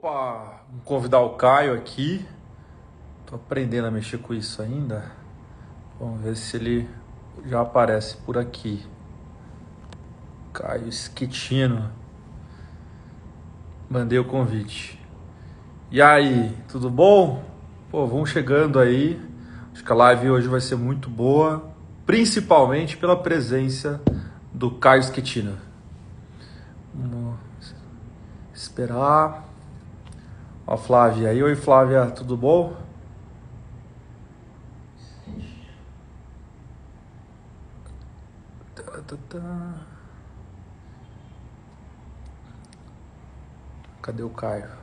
Opa, vamos convidar o Caio aqui. Tô aprendendo a mexer com isso ainda. Vamos ver se ele já aparece por aqui. Caio Schettino. Mandei o convite. E aí, tudo bom? Pô, vamos chegando aí. Acho que a live hoje vai ser muito boa, principalmente pela presença do Caio Schettino. Vamos esperar. Ó, Flávia aí. Oi, Flávia, tudo bom? Tá, tá, tá. Cadê o Caio?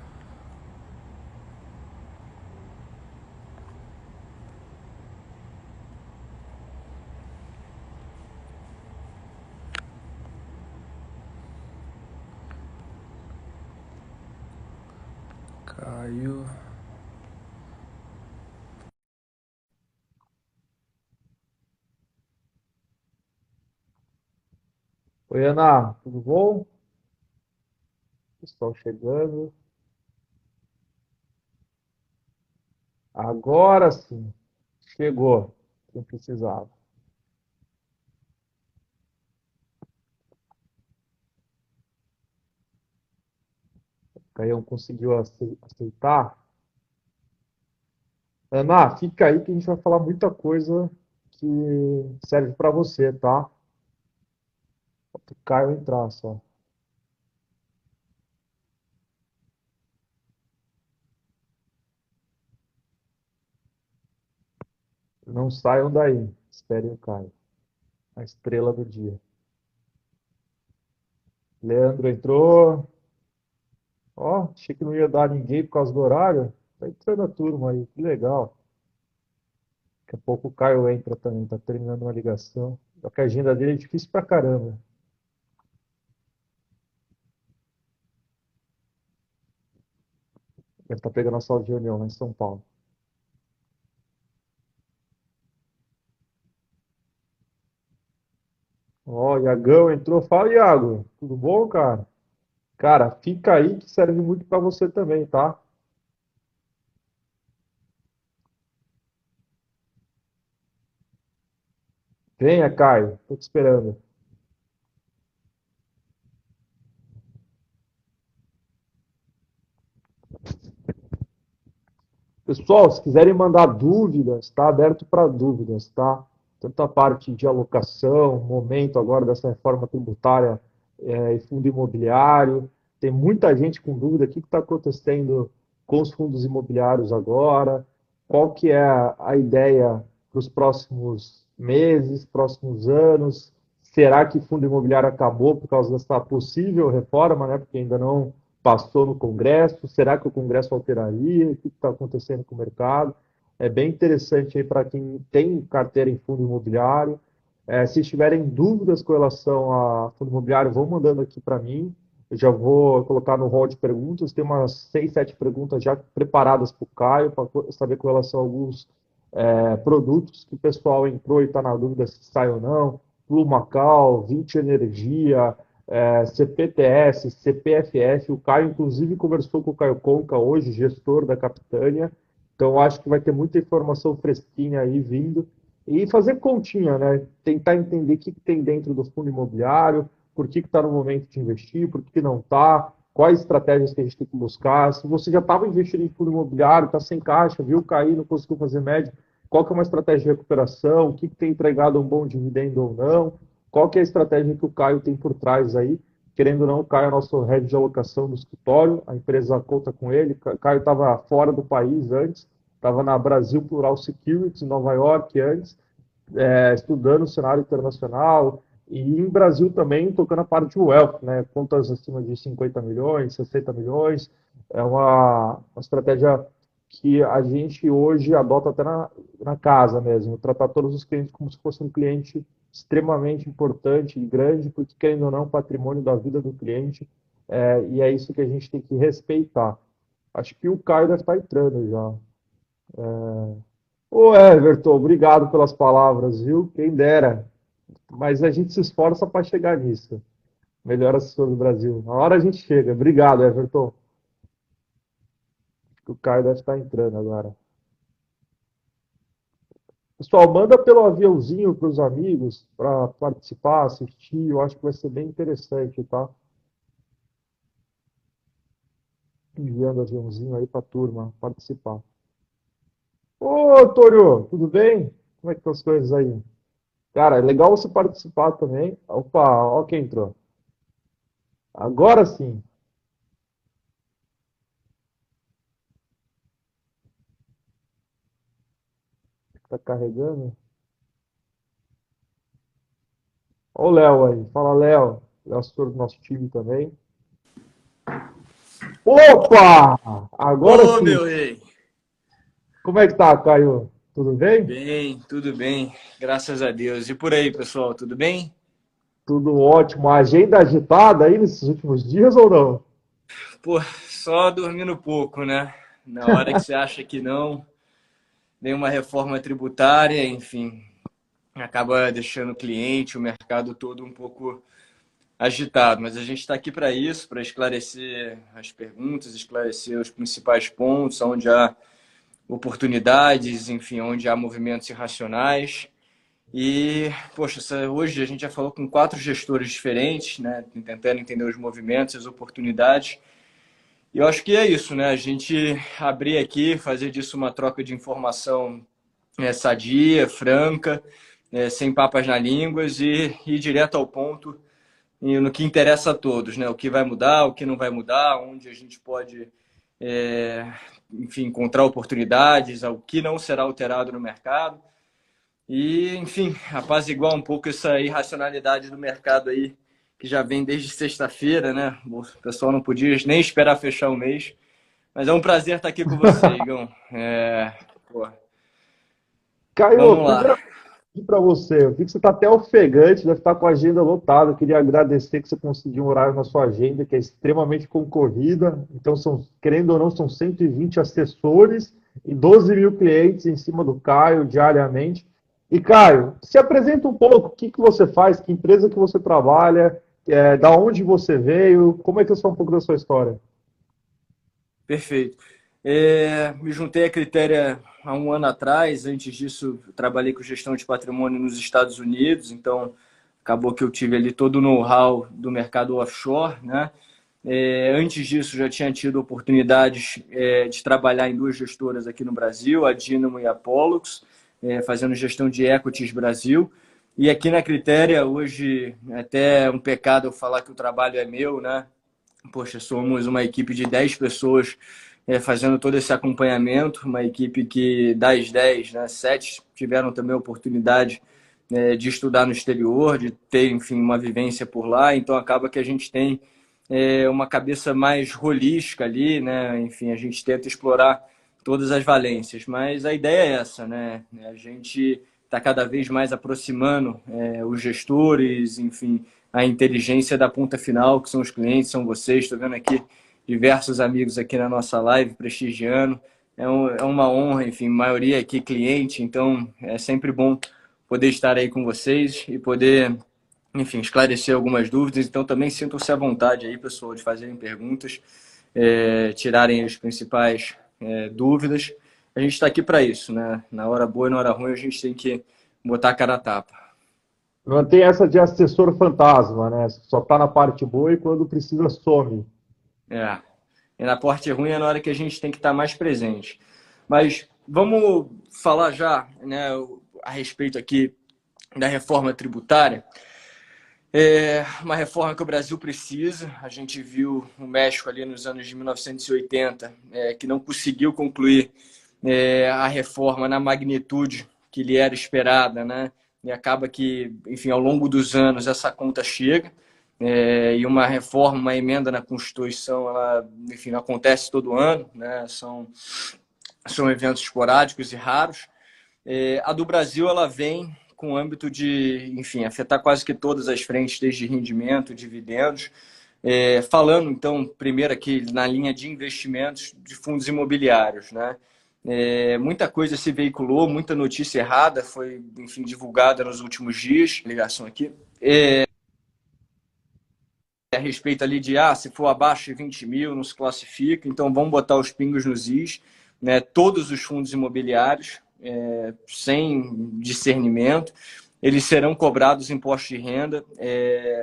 Caio. Oi, Ana, tudo bom? Pessoal chegando. Agora sim, chegou. Quem precisava. O Caião conseguiu aceitar. Ana, fica aí que a gente vai falar muita coisa que serve para você, tá? Falta o Caio entrar só. Não saiam daí. Esperem o Caio. A estrela do dia. Leandro entrou. Ó, achei que não ia dar ninguém por causa do horário. Tá entrando a turma aí, que legal. Daqui a pouco o Caio entra também, tá terminando uma ligação. Só que a agenda dele é difícil pra caramba. Ele tá pegando a sala de reunião lá em São Paulo. Ó, Iagão entrou. Fala, Iago. Tudo bom, cara? Cara, fica aí que serve muito pra você também, tá? Venha, Caio. Tô te esperando. Pessoal, se quiserem mandar dúvidas, está aberto para dúvidas, tá? Tanto a parte de alocação, momento agora dessa reforma tributária e fundo imobiliário. Tem muita gente com dúvida o que está acontecendo com os fundos imobiliários agora, qual que é a ideia para os próximos meses, próximos anos. Será que fundo imobiliário acabou por causa dessa possível reforma, né? Porque ainda não passou no Congresso? Será que o Congresso alteraria? O que está acontecendo com o mercado? É bem interessante aí para quem tem carteira em fundo imobiliário. Se tiverem dúvidas com relação a fundo imobiliário, vão mandando aqui para mim. Eu já vou colocar no hall de perguntas. Tem umas 6, 7 perguntas já preparadas para o Caio, para saber com relação a alguns produtos que o pessoal entrou e está na dúvida se sai ou não. Plumacal, 20 Energia, CPTS, CPFS. O Caio, inclusive, conversou com o Caio Conca hoje, gestor da Capitânia. Então, acho que vai ter muita informação fresquinha aí vindo. E fazer continha, né? Tentar entender o que tem dentro do fundo imobiliário, por que está no momento de investir, por que não está, quais estratégias que a gente tem que buscar. Se você já estava investindo em fundo imobiliário, está sem caixa, viu cair, não conseguiu fazer média, qual que é uma estratégia de recuperação, o que tem entregado um bom dividendo ou não, qual que é a estratégia que o Caio tem por trás aí. Querendo ou não, o Caio é nosso head de alocação do escritório, a empresa conta com ele. O Caio estava fora do país antes, estava na Brasil Plural Securities, em Nova York antes, estudando o cenário internacional, e em Brasil também tocando a parte de wealth, né? Contas acima de 50 milhões, 60 milhões. É uma estratégia que a gente hoje adota até na casa mesmo, tratar todos os clientes como se fosse um cliente extremamente importante e grande, porque, querendo ou não, patrimônio da vida do cliente, e é isso que a gente tem que respeitar. Acho que o Caio deve estar entrando já. Ô Everton, obrigado pelas palavras, viu? Quem dera. Mas a gente se esforça para chegar nisso. Melhor assessor do Brasil. Na hora a gente chega. Obrigado, Everton. O Caio deve estar entrando agora. Pessoal, manda pelo aviãozinho para os amigos para participar, assistir. Eu acho que vai ser bem interessante, tá? Enviando aviãozinho aí para a turma participar. Ô, Tório, tudo bem? Como é que estão as coisas aí? Cara, é legal você participar também. Opa, ó quem entrou. Agora sim, tá carregando. Ó o Léo aí. Fala, Léo. Léo é assessor do nosso time também. Opa! Agora Ô, sim. meu rei! Como é que tá, Caio? Tudo bem? Bem, tudo bem, graças a Deus. E por aí, pessoal, tudo bem? Tudo ótimo. A agenda agitada aí nesses últimos dias ou não? Pô, só dormindo pouco, né? Na hora que você acha que não, vem uma reforma tributária, enfim, acaba deixando o cliente, o mercado todo um pouco agitado. Mas a gente está aqui para isso, para esclarecer as perguntas, esclarecer os principais pontos, onde há oportunidades, enfim, onde há movimentos irracionais. E, poxa, hoje a gente já falou com 4 gestores diferentes, né, tentando entender os movimentos, as oportunidades. E eu acho que é isso, né? A gente abrir aqui, fazer disso uma troca de informação sadia, franca, sem papas na línguas e ir direto ao ponto e no que interessa a todos, né? O que vai mudar, o que não vai mudar, onde a gente pode, é, enfim, encontrar oportunidades, o que não será alterado no mercado. E, enfim, apaziguar um pouco essa irracionalidade do mercado aí, que já vem desde sexta-feira, né? O pessoal não podia nem esperar fechar o mês. Mas é um prazer estar aqui com você, Igão. Pô, Caio, vamos lá. primeira para você. Eu vi que você está até ofegante, deve estar com a agenda lotada. Eu queria agradecer que você conseguiu um horário na sua agenda, que é extremamente concorrida. Então, querendo ou não, são 120 assessores e 12 mil clientes em cima do Caio diariamente. E, Caio, se apresenta um pouco, o que que você faz, que empresa que você trabalha, da onde você veio, como é que é só um pouco da sua história? Perfeito. Me juntei à Critéria há um ano atrás. Antes disso, trabalhei com gestão de patrimônio nos Estados Unidos. Então, acabou que eu tive ali todo o know-how do mercado offshore, né? Antes disso, já tinha tido oportunidades de trabalhar em 2 gestoras aqui no Brasil, a Dynamo e a Pollux, fazendo gestão de equities Brasil. E aqui na Critéria, hoje, até é um pecado eu falar que o trabalho é meu, né? Poxa, somos uma equipe de 10 pessoas fazendo todo esse acompanhamento, uma equipe que das 10, né, 7 tiveram também a oportunidade de estudar no exterior, de ter, enfim, uma vivência por lá, então acaba que a gente tem uma cabeça mais holística ali, né? Enfim, a gente tenta explorar todas as valências, mas a ideia é essa, né? A gente está cada vez mais aproximando os gestores, enfim, a inteligência da ponta final, que são os clientes, são vocês. Estou vendo aqui diversos amigos aqui na nossa live prestigiando. É uma honra, enfim, maioria aqui cliente, então é sempre bom poder estar aí com vocês e poder, enfim, esclarecer algumas dúvidas. Então também sintam-se à vontade aí, pessoal, de fazerem perguntas, tirarem as principais dúvidas. A gente está aqui para isso, né? Na hora boa e na hora ruim a gente tem que botar a cara a tapa. Não tem essa de assessor fantasma, né? Só está na parte boa e quando precisa some. É. E na parte ruim é na hora que a gente tem que estar mais presente. Mas vamos falar já, né, a respeito aqui da reforma tributária. É uma reforma que o Brasil precisa. A gente viu o México ali nos anos de 1980, que não conseguiu concluir a reforma na magnitude que lhe era esperada, né? E acaba que, enfim, ao longo dos anos essa conta chega. E uma reforma, uma emenda na Constituição, ela, enfim, não acontece todo ano, né? São eventos esporádicos e raros. A do Brasil, ela vem com o âmbito de, enfim, afetar quase que todas as frentes, desde rendimento, dividendos. Falando, então, primeiro aqui na linha de investimentos de fundos imobiliários, né? Muita coisa se veiculou, muita notícia errada foi, enfim, divulgada nos últimos dias. Ligação aqui. a respeito ali de, se for abaixo de 20 mil, não se classifica, então vamos botar os pingos nos is, né? Todos os fundos imobiliários, sem discernimento, eles serão cobrados imposto de renda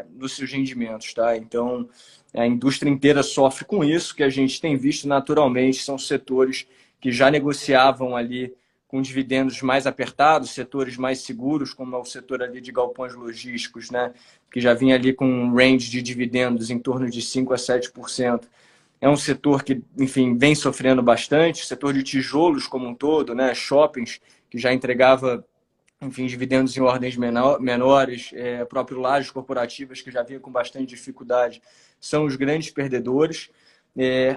dos seus rendimentos, tá? Então, a indústria inteira sofre com isso, que a gente tem visto naturalmente, são setores que já negociavam ali com dividendos mais apertados, setores mais seguros, como é o setor ali de galpões logísticos, né, que já vinha ali com um range de dividendos em torno de 5 a 7%. É um setor que, enfim, vem sofrendo bastante, o setor de tijolos como um todo, né, shoppings, que já entregava, enfim, dividendos em ordens menores, próprio lajes corporativas, que já vinha com bastante dificuldade, são os grandes perdedores.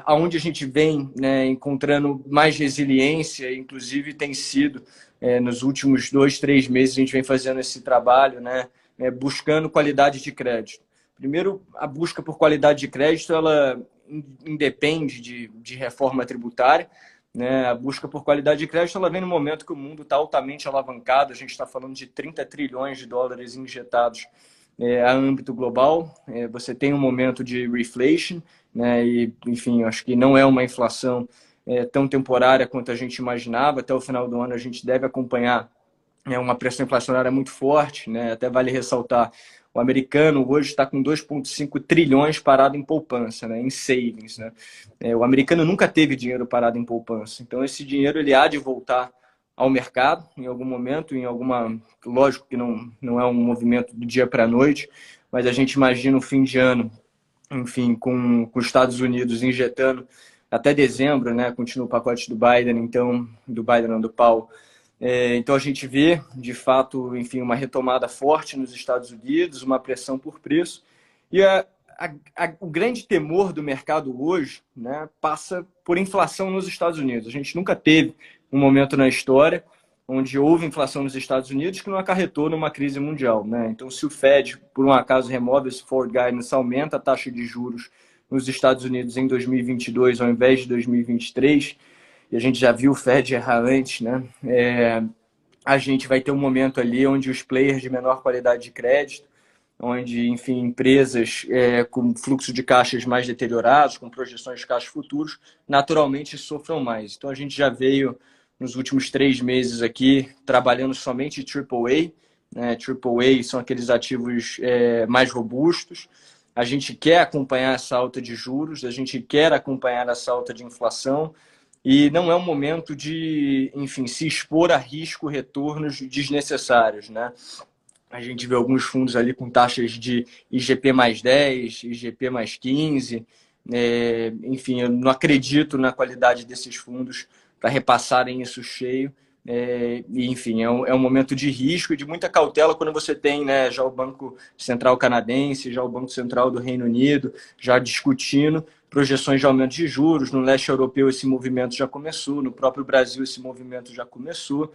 Aonde a gente vem, né, encontrando mais resiliência, inclusive tem sido nos últimos 2, 3 meses a gente vem fazendo esse trabalho, né, buscando qualidade de crédito. Primeiro, a busca por qualidade de crédito, ela independe de reforma tributária, né? A busca por qualidade de crédito ela vem no momento que o mundo está altamente alavancado, a gente está falando de 30 trilhões de dólares injetados a âmbito global. Você tem um momento de reflation, né? E, enfim, acho que não é uma inflação tão temporária quanto a gente imaginava. Até o final do ano a gente deve acompanhar uma pressão inflacionária muito forte, né? Até vale ressaltar, o americano hoje está com 2,5 trilhões parado em poupança, né? Em savings, né? O americano nunca teve dinheiro parado em poupança, então esse dinheiro ele há de voltar ao mercado em algum momento, lógico que não é um movimento do dia para a noite, mas a gente imagina o fim de ano, enfim, com os Estados Unidos injetando até dezembro, né? Continua o pacote do Biden, então, do Powell. Então a gente vê, de fato, enfim, uma retomada forte nos Estados Unidos, uma pressão por preço. E o grande temor do mercado hoje, né, passa por inflação nos Estados Unidos. A gente nunca teve um momento na história onde houve inflação nos Estados Unidos que não acarretou numa crise mundial, né? Então, se o Fed, por um acaso, remove esse forward guidance, aumenta a taxa de juros nos Estados Unidos em 2022 ao invés de 2023, e a gente já viu o Fed errar antes, né? A gente vai ter um momento ali onde os players de menor qualidade de crédito, onde, enfim, empresas com fluxo de caixas mais deteriorados, com projeções de caixas futuros, naturalmente sofram mais. Então, a gente já veio, nos últimos 3 meses aqui, trabalhando somente AAA, né? AAA são aqueles ativos mais robustos. A gente quer acompanhar essa alta de juros, a gente quer acompanhar essa alta de inflação, e não é um momento de, enfim, se expor a risco retornos desnecessários, né? A gente vê alguns fundos ali com taxas de IGP mais 10, IGP mais 15. Enfim, eu não acredito na qualidade desses fundos para repassarem isso cheio. E, enfim, é um momento de risco e de muita cautela quando você tem, né, já o Banco Central canadense, já o Banco Central do Reino Unido, já discutindo projeções de aumento de juros. No leste europeu esse movimento já começou, no próprio Brasil esse movimento já começou.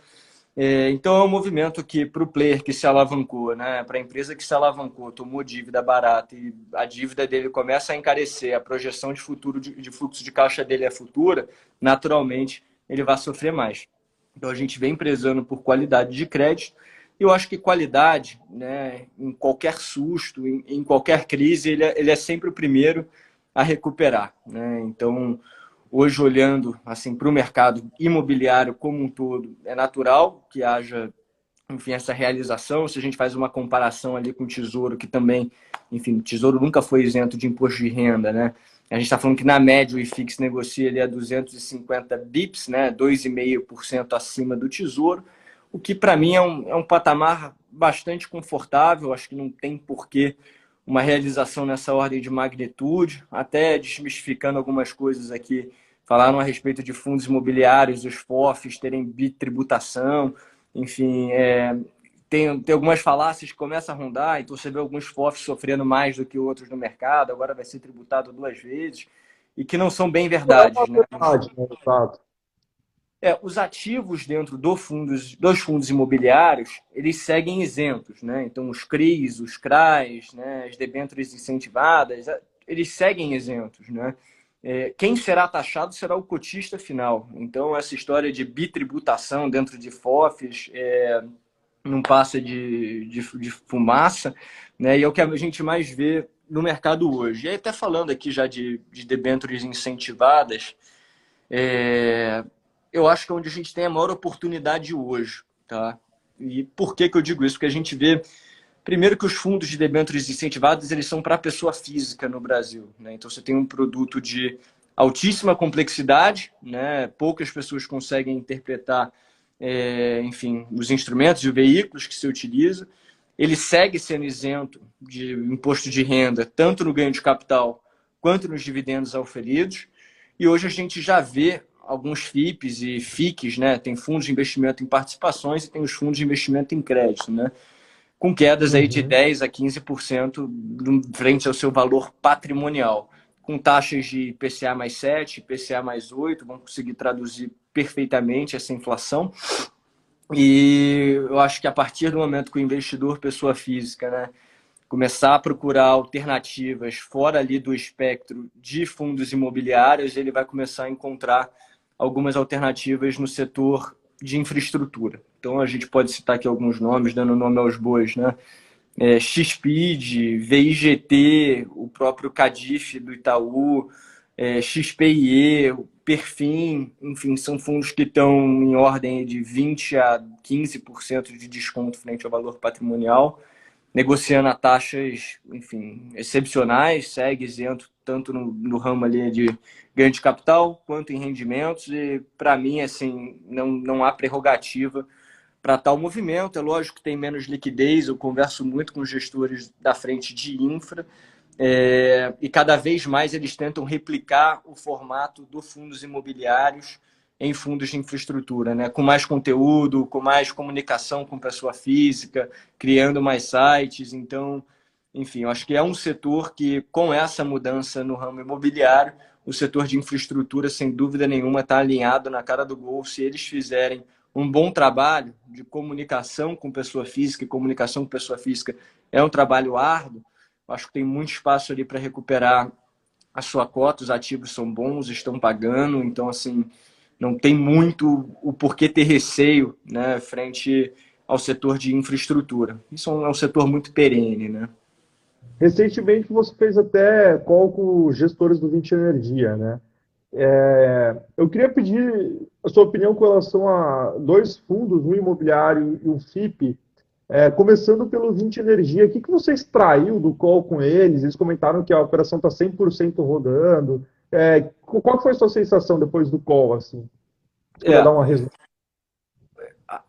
Então é um movimento que, para o player que se alavancou, né, para a empresa que se alavancou, tomou dívida barata e a dívida dele começa a encarecer, a projeção de futuro de fluxo de caixa dele é futura, naturalmente ele vai sofrer mais. Então a gente vem prezando por qualidade de crédito. E eu acho que qualidade, né, em qualquer susto, em qualquer crise, ele é sempre o primeiro a recuperar, né? Então, hoje, olhando assim, para o mercado imobiliário como um todo, é natural que haja, enfim, essa realização. Se a gente faz uma comparação ali com o Tesouro, que também, enfim, o Tesouro nunca foi isento de imposto de renda, né? A gente está falando que, na média, o IFIX negocia ali a 250 bips, né? 2,5% acima do Tesouro, o que, para mim, é um patamar bastante confortável. Acho que não tem porquê uma realização nessa ordem de magnitude. Até desmistificando algumas coisas aqui, falaram a respeito de fundos imobiliários, os FOFs terem bitributação, enfim, tem algumas falácias que começam a rondar, então você vê alguns FOFs sofrendo mais do que outros no mercado, agora vai ser tributado 2 vezes, e que não são bem Não é verdades, uma né? verdade, né, Ricardo? Os ativos dentro dos fundos imobiliários, eles seguem isentos, né? Então, os CRIs, os CRAs, né, as debêntures incentivadas, eles seguem isentos, né? Quem será taxado será o cotista final. Então, essa história de bitributação dentro de FOFs não passa de fumaça, né? E é o que a gente mais vê no mercado hoje. E aí, até falando aqui já de debêntures incentivadas, eu acho que é onde a gente tem a maior oportunidade hoje. Tá? E por que eu digo isso? Porque a gente vê, primeiro, que os fundos de debêntures incentivadas eles são para a pessoa física no Brasil. Né? Então, você tem um produto de altíssima complexidade, né? Poucas pessoas conseguem interpretar, enfim, os instrumentos e os veículos que se utiliza. Ele segue sendo isento de imposto de renda, tanto no ganho de capital quanto nos dividendos auferidos. E hoje a gente já vê alguns FIPs e FICs, né? Tem fundos de investimento em participações e tem os fundos de investimento em crédito, né? Com quedas aí de Uhum. 10% a 15% frente ao seu valor patrimonial. Com taxas de IPCA mais 7, IPCA mais 8, vão conseguir traduzir perfeitamente essa inflação. E eu acho que a partir do momento que o investidor, pessoa física, né, começar a procurar alternativas fora ali do espectro de fundos imobiliários, ele vai começar a encontrar algumas alternativas no setor de infraestrutura. Então a gente pode citar aqui alguns nomes, dando nome aos bois, né? XPID, VIGT, o próprio Cadif do Itaú, XPIE, o Perfin, enfim, são fundos que estão em ordem de 20 a 15% de desconto frente ao valor patrimonial, negociando a taxas, enfim, excepcionais, segue isento tanto no ramo ali de ganho de capital quanto em rendimentos, e para mim, assim, não há prerrogativa para tal movimento. É lógico que tem menos liquidez, eu converso muito com os gestores da frente de infra, e cada vez mais eles tentam replicar o formato dos fundos imobiliários em fundos de infraestrutura, né? Com mais conteúdo, com mais comunicação com pessoa física, criando mais sites. Então, enfim, eu acho que é um setor que, com essa mudança no ramo imobiliário, o setor de infraestrutura, sem dúvida nenhuma, está alinhado na cara do gol. Se eles fizerem um bom trabalho de comunicação com pessoa física, e comunicação com pessoa física é um trabalho árduo, acho que tem muito espaço ali para recuperar a sua cota, os ativos são bons, estão pagando, então, assim, não tem muito o porquê ter receio, né, frente ao setor de infraestrutura. Isso é um setor muito perene, né? Recentemente você fez até call com os gestores do Vinci Energia, né? Eu queria pedir a sua opinião com relação a dois fundos, um imobiliário e um FIP. Começando pelo Vinci Energia, o que você extraiu do call com eles? Eles comentaram que a operação está 100% rodando. Qual foi a sua sensação depois do call? Assim? Se puder É, dar uma resumida.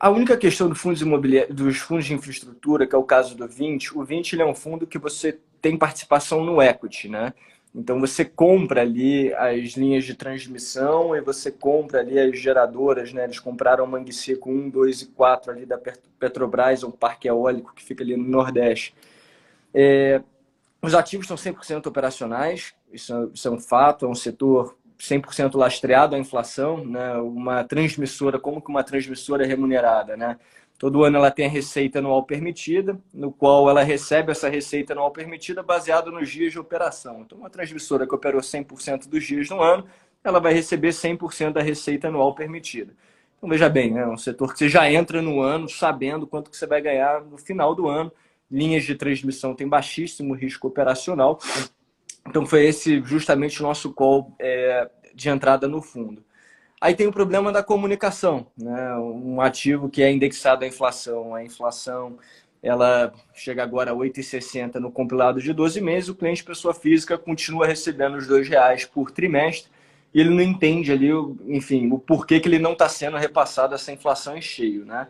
a única questão do fundos imobiliários, dos fundos de infraestrutura, que é o caso do Vinci, o Vinci ele é um fundo que você tem participação no equity, né? Então você compra ali as linhas de transmissão e você compra ali as geradoras, né? Eles compraram Mangue Seco 1, 2 e 4 ali da Petrobras, um parque eólico que fica ali no Nordeste. Os ativos são 100% operacionais, isso é um fato, é um setor 100% lastreado à inflação, né? Uma transmissora, como que uma transmissora é remunerada, né? Todo ano ela tem a receita anual permitida, no qual ela recebe essa receita anual permitida baseado nos dias de operação. Então, uma transmissora que operou 100% dos dias no ano, ela vai receber 100% da receita anual permitida. Então, veja bem, né? É um setor que você já entra no ano sabendo quanto que você vai ganhar no final do ano. Linhas de transmissão têm baixíssimo risco operacional. Então, foi esse justamente o nosso call de entrada no fundo. Aí tem o problema da comunicação, né? Um ativo que é indexado à inflação. A inflação ela chega agora a 8,60 no compilado de 12 meses, o cliente pessoa física continua recebendo os R$ 2 por trimestre e ele não entende ali, enfim, o porquê que ele não está sendo repassado essa inflação em cheio, né?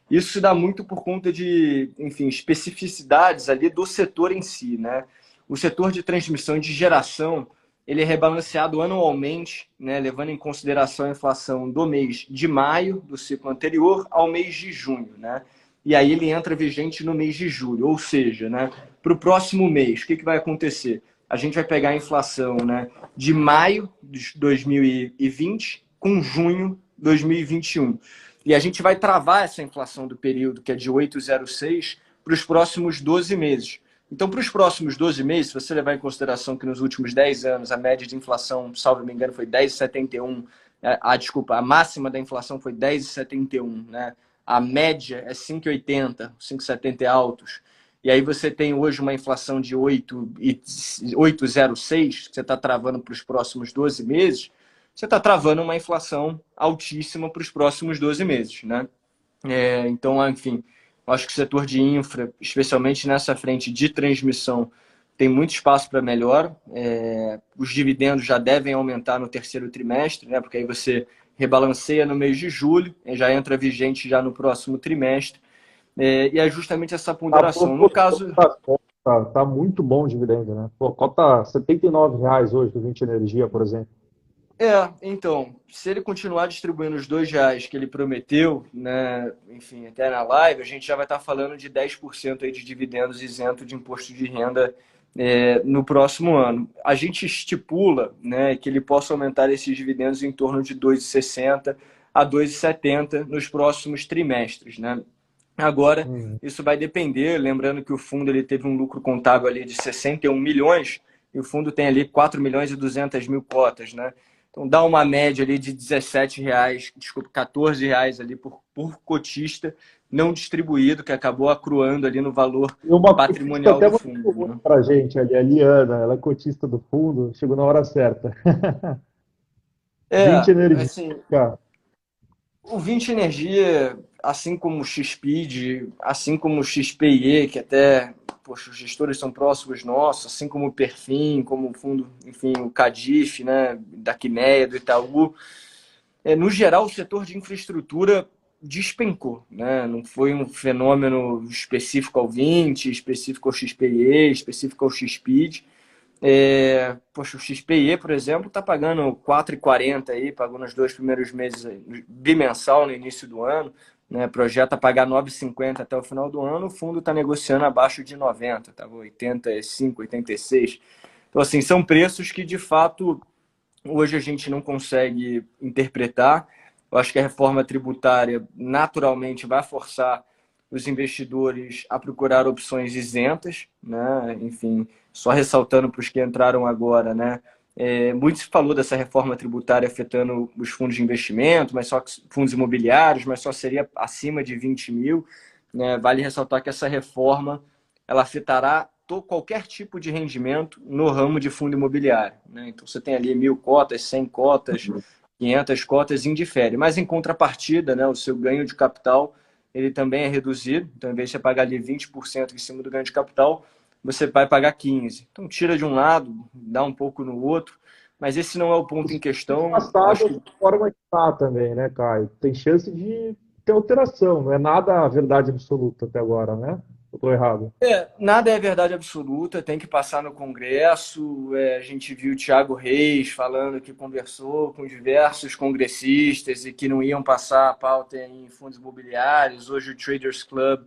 Isso se dá muito por conta de, enfim, especificidades ali do setor em si, né? O setor de transmissão e de geração, ele é rebalanceado anualmente, né, levando em consideração a inflação do mês de maio, do ciclo anterior, ao mês de junho, né? E aí ele entra vigente no mês de julho, ou seja, né, para o próximo mês, o que vai acontecer? A gente vai pegar a inflação, né, de maio de 2020 com junho de 2021. E a gente vai travar essa inflação do período, que é de 8,06, para os próximos 12 meses. Então, para os próximos 12 meses, se você levar em consideração que nos últimos 10 anos a média de inflação, salvo me engano, foi 10,71, desculpa, a máxima da inflação foi 10,71, né? A média é 5,80, 5,70 altos. e aí você tem hoje uma inflação de 8,06, que você está travando para os próximos 12 meses, você está travando uma inflação altíssima para os próximos 12 meses, né? Então, enfim, acho que o setor de infra, especialmente nessa frente de transmissão, tem muito espaço para melhora. Os dividendos já devem aumentar no terceiro trimestre, né? Porque aí você rebalanceia no mês de julho, já entra vigente já no próximo trimestre. E é justamente essa Tá ponderação. No proporção caso, das contas, tá muito bom o dividendo, né? Pô, cota R$ 79 hoje do 20 Energia, por exemplo. então, se ele continuar distribuindo os R$ 2 que ele prometeu, né, enfim, até na live, a gente já vai estar falando de 10% aí de dividendos isento de imposto de renda no próximo ano. A gente estipula, né, que ele possa aumentar esses dividendos em torno de 2,60 a 2,70 nos próximos trimestres, né? Agora, isso vai depender, lembrando que o fundo ele teve um lucro contábil ali de 61 milhões e o fundo tem ali 4 milhões e 200 mil cotas, né? Então dá uma média ali de R$ 14 ali por cotista não distribuído, que acabou acruando ali no valor E uma cotista patrimonial até do muito fundo, comum né? para a gente ali, a Liana, ela é cotista do fundo, chegou na hora certa. 20 Energia, Assim, cara. o 20 Energia, assim como o XPID, assim como o XPIE, que até, poxa, os gestores são próximos nossos, assim como o Perfin, como o fundo, enfim, o Cadif, né, da Quineia, do Itaú, no geral, o setor de infraestrutura despencou, né? Não foi um fenômeno específico ao 20, específico ao XPE, específico ao XPID. Poxa, o XPE, por exemplo, está pagando 4,40 aí, pagou nos 2 primeiros meses aí, bimensal no início do ano, né? Projeta pagar 9,50 até o final do ano, o fundo está negociando abaixo de 90, tá? 85, 86. Então, assim, são preços que de fato hoje a gente não consegue interpretar. Eu acho que a reforma tributária naturalmente vai forçar os investidores a procurar opções isentas, né? Enfim, só ressaltando para os que entraram agora, né? Muito se falou dessa reforma tributária afetando os fundos de investimento, mas só fundos imobiliários, mas só seria acima de 20 mil. Né? Vale ressaltar que essa reforma ela afetará qualquer tipo de rendimento no ramo de fundo imobiliário. Né? Então, você tem ali 1.000 cotas, 100 cotas, 500 cotas, indifere. Mas, em contrapartida, né, o seu ganho de capital ele também é reduzido. Então, em vez de você pagar ali 20% em cima do ganho de capital, você vai pagar 15%. Então, tira de um lado, dá um pouco no outro. Mas esse não é o ponto em questão. Acho Passado que da forma que está também, né, Caio? Tem chance de ter alteração, não é nada a verdade absoluta até agora, né? Eu estou errado. Nada é verdade absoluta, tem que passar no Congresso. A gente viu o Thiago Reis falando que conversou com diversos congressistas e que não iam passar a pauta em fundos imobiliários. Hoje o Traders Club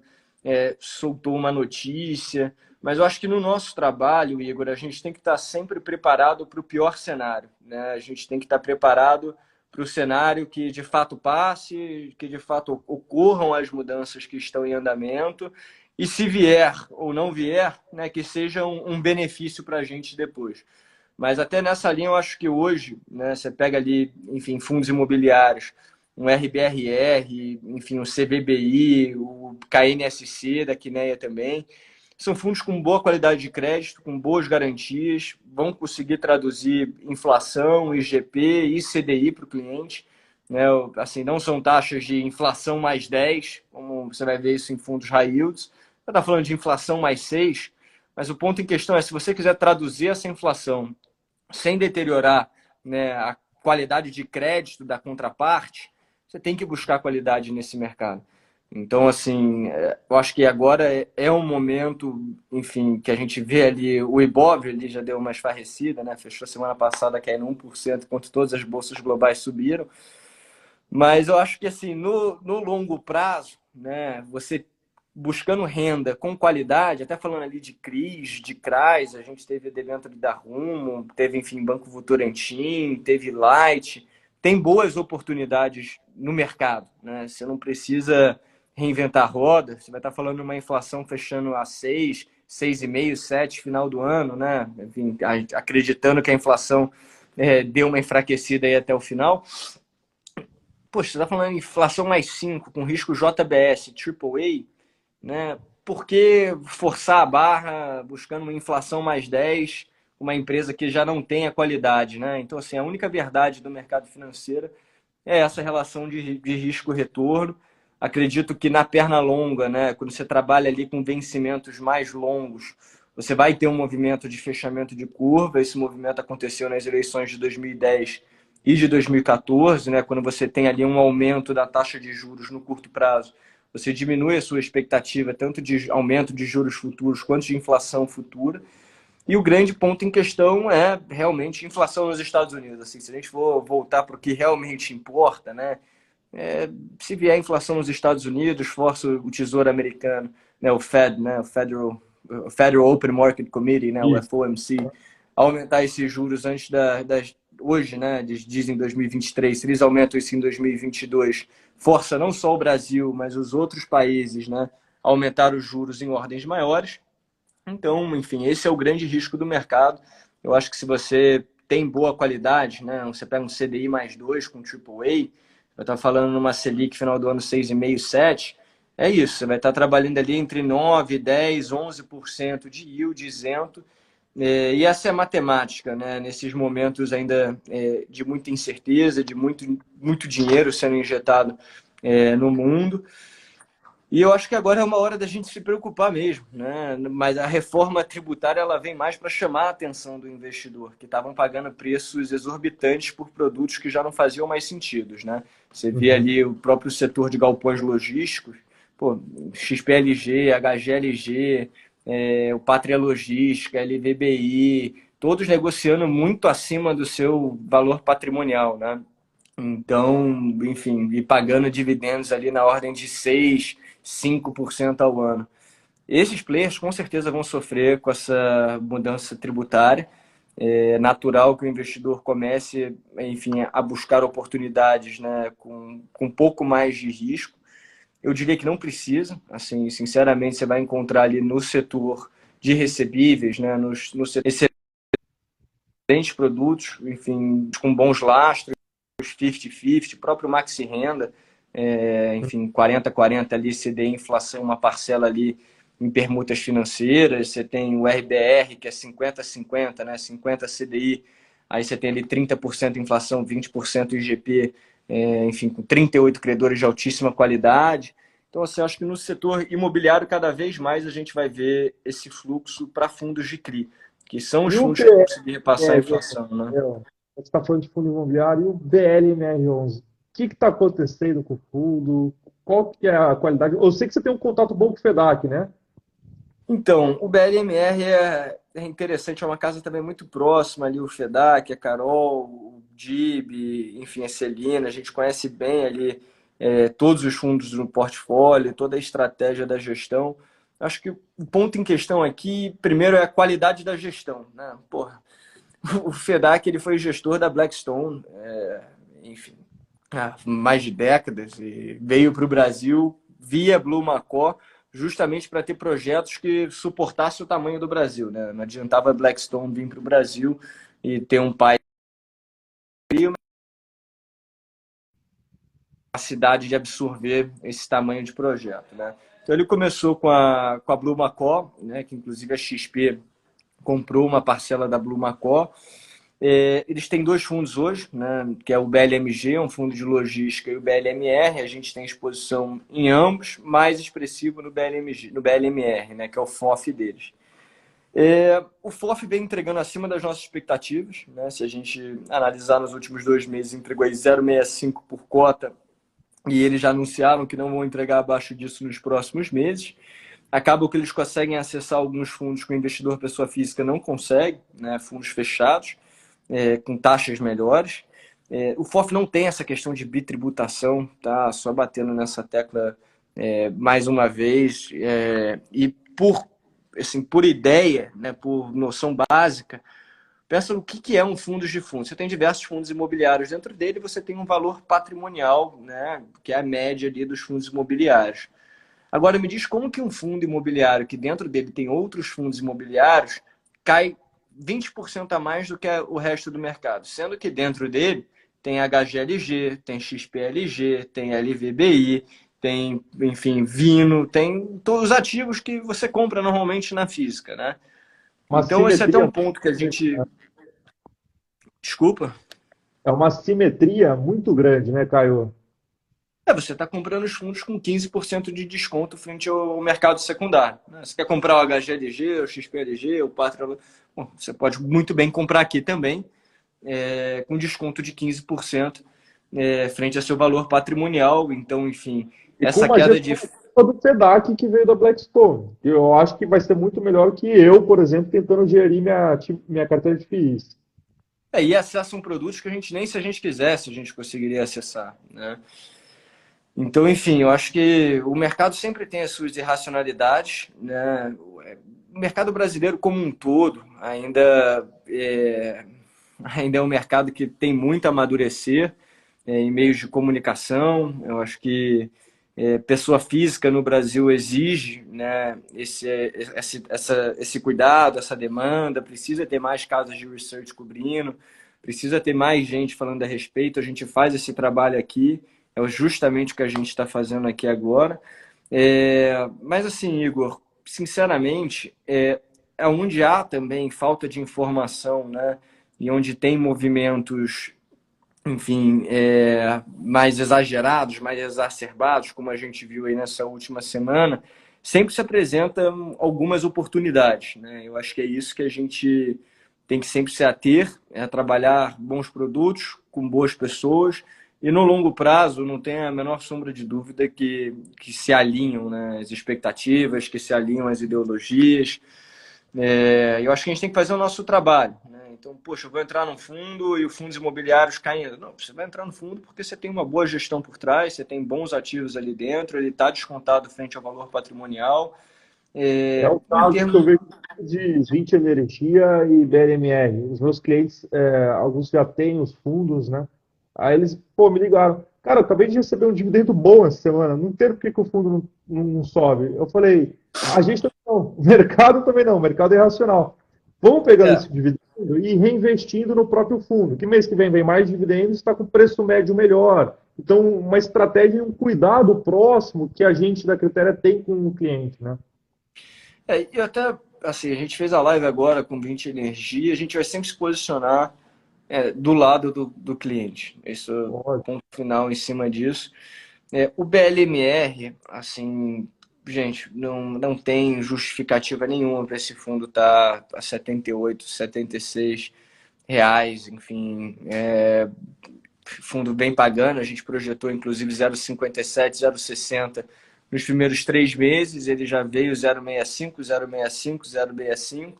soltou uma notícia. Mas eu acho que no nosso trabalho, Igor, a gente tem que estar sempre preparado para o pior cenário. Né? A gente tem que estar preparado para o cenário que de fato passe, que de fato ocorram as mudanças que estão em andamento e se vier ou não vier, né, que seja um benefício para a gente depois. Mas até nessa linha, eu acho que hoje, né, você pega ali, enfim, fundos imobiliários, um RBRR, enfim, o CVBI, o KNSC da Quineia também, são fundos com boa qualidade de crédito, com boas garantias, vão conseguir traduzir inflação, IGP e CDI para o cliente. Né? Assim, não são taxas de inflação mais 10, como você vai ver isso em fundos high yields. Você está falando de inflação mais 6, mas o ponto em questão é se você quiser traduzir essa inflação sem deteriorar, né, a qualidade de crédito da contraparte, você tem que buscar qualidade nesse mercado. Então, assim, eu acho que agora é um momento, enfim, que a gente vê ali, o Ibov ali já deu uma esfarrecida, né? Fechou semana passada caindo 1%, enquanto todas as bolsas globais subiram. Mas eu acho que, assim, no longo prazo, né, você buscando renda com qualidade, até falando ali de CRIs, de CRAs, a gente teve dentro da Rumo, teve, enfim, Banco Votorantim, teve Light, tem boas oportunidades no mercado, né? Você não precisa reinventar a roda, você vai estar falando de uma inflação fechando a 6, 6,5, 7 final do ano, né? Enfim, acreditando que a inflação deu uma enfraquecida aí até o final. Poxa, você está falando de inflação mais 5, com risco JBS, AAA, né? por que forçar a barra buscando uma inflação mais 10, uma empresa que já não tem a qualidade, né? Então, assim, a única verdade do mercado financeiro é essa relação de risco-retorno. Acredito que na perna longa, né, quando você trabalha ali com vencimentos mais longos, você vai ter um movimento de fechamento de curva. Esse movimento aconteceu nas eleições de 2010 e de 2014, né, quando você tem ali um aumento da taxa de juros no curto prazo. Você diminui a sua expectativa tanto de aumento de juros futuros quanto de inflação futura. E o grande ponto em questão é realmente inflação nos Estados Unidos. Assim, se a gente for voltar para o que realmente importa, né? Se vier inflação nos Estados Unidos, força o Tesouro Americano, né, o Fed, né, o Federal Open Market Committee, né, o Isso. FOMC, a aumentar esses juros antes hoje, né, eles dizem 2023, se eles aumentam isso em 2022, força não só o Brasil, mas os outros países, né, a aumentar os juros em ordens maiores. Então, enfim, esse é o grande risco do mercado. Eu acho que se você tem boa qualidade, né, você pega um CDI mais 2 com AAA, eu estava falando numa Selic final do ano 6,5, 7, é isso, você vai estar trabalhando ali entre 9, 10, 11% de yield isento, e essa é a matemática, né, nesses momentos ainda de muita incerteza, de muito dinheiro sendo injetado no mundo. E eu acho que agora é uma hora da gente se preocupar mesmo, né? Mas a reforma tributária ela vem mais para chamar a atenção do investidor, que estavam pagando preços exorbitantes por produtos que já não faziam mais sentido, né? Você vê Uhum. ali o próprio setor de galpões logísticos, pô, XPLG, HGLG, o Pátria Logística, LVBI, todos negociando muito acima do seu valor patrimonial, né? Então, enfim, e pagando dividendos ali na ordem de 6, 5% ao ano. Esses players com certeza vão sofrer com essa mudança tributária. É natural que o investidor comece, enfim, a buscar oportunidades, né, com um pouco mais de risco. Eu diria que não precisa, assim, sinceramente, você vai encontrar ali no setor de recebíveis, né, no setor excelentes produtos, enfim, com bons lastros, 50-50, próprio Maxi Renda, enfim, 40-40 ali, CDI, inflação, uma parcela ali em permutas financeiras, você tem o RBR, que é 50-50, né? 50 CDI, aí você tem ali 30% inflação, 20% IGP, enfim, com 38 credores de altíssima qualidade. Então, assim, acho que no setor imobiliário, cada vez mais a gente vai ver esse fluxo para fundos de CRI, que são os E o fundos que vão conseguir repassar a BLMR, inflação, né? você está falando de fundo imobiliário, e o BLMR11, o que está acontecendo com o fundo? Qual que é a qualidade? Eu sei que você tem um contato bom com o FEDAC, né? Então, o BLMR é interessante, é uma casa também muito próxima ali, o FEDAC, a Carol, o DIB, enfim, a Celina, a gente conhece bem ali todos os fundos no portfólio, toda a estratégia da gestão. Acho que o ponto em questão aqui, primeiro, é a qualidade da gestão, né? Porra, o FEDAC ele foi gestor da Blackstone, enfim, há mais de décadas e veio para o Brasil via Blue Macó justamente para ter projetos que suportassem o tamanho do Brasil, né? Não adiantava a Blackstone vir para o Brasil e ter um pai e uma capacidade de absorver esse tamanho de projeto, né? Então ele começou com a Blue Macó, né? Que inclusive a XP comprou uma parcela da Blue Macó. Eles têm dois fundos hoje, né, que é o BLMG, um fundo de logística, e o BLMR. A gente tem exposição em ambos, mais expressivo no BLMG, no BLMR, né, que é o FOF deles. O FOF vem entregando acima das nossas expectativas, né? Se a gente analisar nos últimos 2 meses, entregou aí 0,65 por cota, e eles já anunciaram que não vão entregar abaixo disso nos próximos meses. Acaba que eles conseguem acessar alguns fundos que o investidor pessoa física não consegue, né? Fundos fechados, com taxas melhores. O FOF não tem essa questão de bitributação, tá? Só batendo nessa tecla mais uma vez. E por ideia, né? Por noção básica, pensa no que é um fundo de fundos. Você tem diversos fundos imobiliários dentro dele, você tem um valor patrimonial, né? Que é a média ali dos fundos imobiliários. Agora me diz como que um fundo imobiliário que dentro dele tem outros fundos imobiliários cai 20% a mais do que o resto do mercado, sendo que dentro dele tem HGLG, tem XPLG, tem LVBI, tem, enfim, Vino, tem todos os ativos que você compra normalmente na física, né? Uma Então, esse é até um simetria, ponto que a gente... Desculpa. é uma simetria muito grande, né, Caio? Você está comprando os fundos com 15% de desconto frente ao mercado secundário, né? Você quer comprar o HGLG, o XPLG, o Pátria... Bom, você pode muito bem comprar aqui também, com desconto de 15% frente a seu valor patrimonial. Então, enfim, E com essa uma queda de... gestão do SEDAC que veio da Blackstone. Eu acho que vai ser muito melhor que eu, por exemplo, tentando gerir minha carteira de FIIs. E acessam produtos que a gente nem se a gente quisesse, a gente conseguiria acessar, né? Então, enfim, eu acho que o mercado sempre tem as suas irracionalidades, né? O mercado brasileiro como um todo ainda é um mercado que tem muito a amadurecer em meios de comunicação. Eu acho que pessoa física no Brasil exige, né, esse cuidado, essa demanda, precisa ter mais casas de research cobrindo, precisa ter mais gente falando a respeito. A gente faz esse trabalho aqui, é justamente o que a gente está fazendo aqui agora. Mas assim, Igor, sinceramente, onde há também falta de informação, né, e onde tem movimentos, enfim, mais exagerados, mais exacerbados, como a gente viu aí nessa última semana, sempre se apresentam algumas oportunidades, né? Eu acho que é isso que a gente tem que sempre se ater, trabalhar bons produtos com boas pessoas e no longo prazo não tem a menor sombra de dúvida que se alinham, né, as expectativas, que se alinham as ideologias. Eu acho que a gente tem que fazer o nosso trabalho, né? Então, poxa, eu vou entrar num fundo e os fundos imobiliários caindo. Não, você vai entrar no fundo porque você tem uma boa gestão por trás, você tem bons ativos ali dentro, ele está descontado frente ao valor patrimonial. É o Em caso que eu termos... vejo de 20 Energia e BRMR. Os meus clientes, alguns já têm os fundos, né? Aí eles, pô, me ligaram. Cara, eu acabei de receber um dividendo bom essa semana. Não entendo por que o fundo não sobe. Eu falei, a gente também não. O mercado também não. O mercado é irracional. Vamos pegando É, esse dividendo e reinvestindo no próprio fundo. Que mês que vem mais dividendos, está com preço médio melhor. Então, uma estratégia e um cuidado próximo que a gente da Critéria tem com o cliente, né? e até, assim, a gente fez a live agora com 20 Energia, a gente vai sempre se posicionar do lado do cliente. Esse é o ponto final em cima disso. O BLMR, assim, gente, não tem justificativa nenhuma para esse fundo estar a 78, 76 reais, enfim, fundo bem pagando. A gente projetou inclusive 0,57, 0,60 nos primeiros 3 meses, ele já veio 0,65, 0,65, 0,65.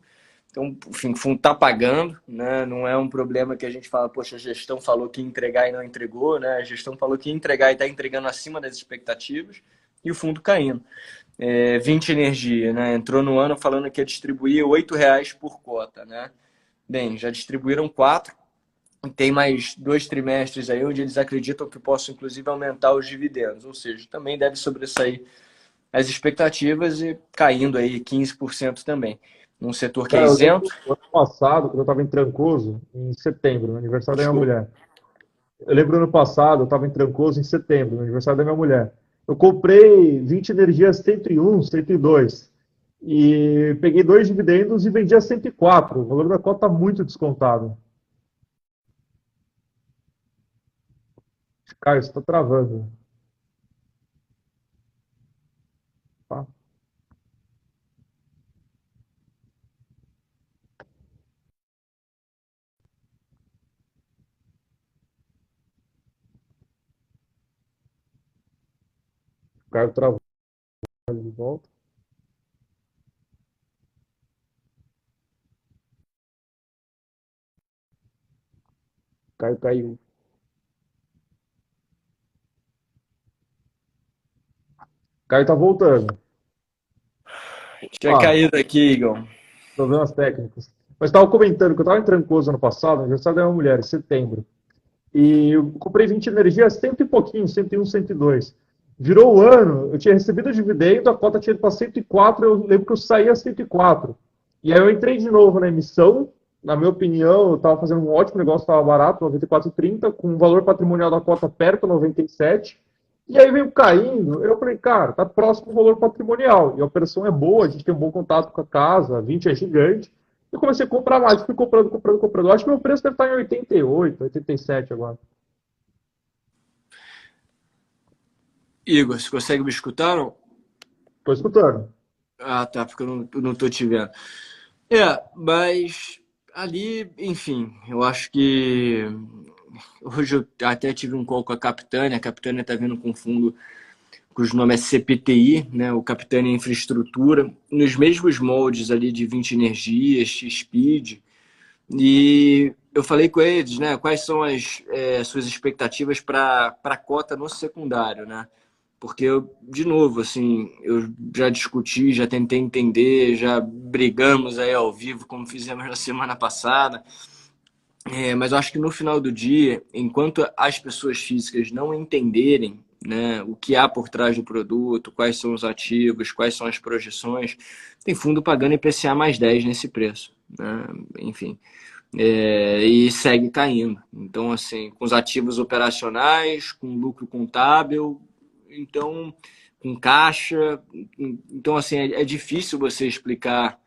Então, enfim, o fundo está pagando, né? Não é um problema que a gente fala, poxa, a gestão falou que ia entregar e não entregou, né? A gestão falou que ia entregar e está entregando acima das expectativas e o fundo caindo. 20 Energia, né? Entrou no ano falando que ia distribuir R$ 8 por cota, né? Bem, já distribuíram 4, tem mais 2 trimestres aí onde eles acreditam que possam inclusive aumentar os dividendos, ou seja, também deve sobressair as expectativas e caindo aí 15% também. Num setor que é Cara, eu isento. lembro do ano passado, quando eu estava em Trancoso, em setembro, no aniversário da minha Desculpa. mulher. Eu lembro ano passado, eu estava em Trancoso em setembro, no aniversário da minha mulher. Eu comprei 20 energias 101, 102. E peguei dois dividendos e vendi a 104. O valor da cota está muito descontado. Caio, você está travando. Tá? O Caio travou de volta. O Caio caiu. O Caio está voltando. Tinha Ah, caído aqui, Igor. problemas técnicos. Mas estava comentando que eu estava em Trancoso ano passado, no aniversário da minha mulher, em setembro. E eu comprei 20 energias, cento e pouquinho, 101, 102. Virou o ano, eu tinha recebido o dividendo, a cota tinha ido para 104, eu lembro que eu saí a 104. E aí eu entrei de novo na emissão, na minha opinião, eu estava fazendo um ótimo negócio, estava barato, 94,30, com o valor patrimonial da cota perto, 97. E aí veio caindo, eu falei, cara, tá próximo do valor patrimonial. E a operação é boa, a gente tem um bom contato com a casa, a 20 é gigante. Eu comecei a comprar mais, fui comprando, comprando, comprando. Eu acho que meu preço deve estar em 88, 87 agora. Igor, você consegue me escutar, não? Tô escutando. Ah, tá, porque eu não tô te vendo. É, mas ali, enfim, eu acho que hoje eu até tive um call com a Capitânia tá vindo com um fundo cujo nome é CPTI, né, o Capitânia Infraestrutura, nos mesmos moldes ali de 20 Energias, X-Speed, e eu falei com eles, né, quais são as suas expectativas para a cota no secundário, né? Porque, de novo, assim, eu já discuti, já tentei entender, já brigamos aí ao vivo, como fizemos na semana passada. Mas eu acho que no final do dia, enquanto as pessoas físicas não entenderem, né, o que há por trás do produto, quais são os ativos, quais são as projeções, tem fundo pagando IPCA mais 10 nesse preço. Né? Enfim, e segue caindo. Então, assim, com os ativos operacionais, com lucro contábil, então, com caixa. Então, assim, é difícil você explicar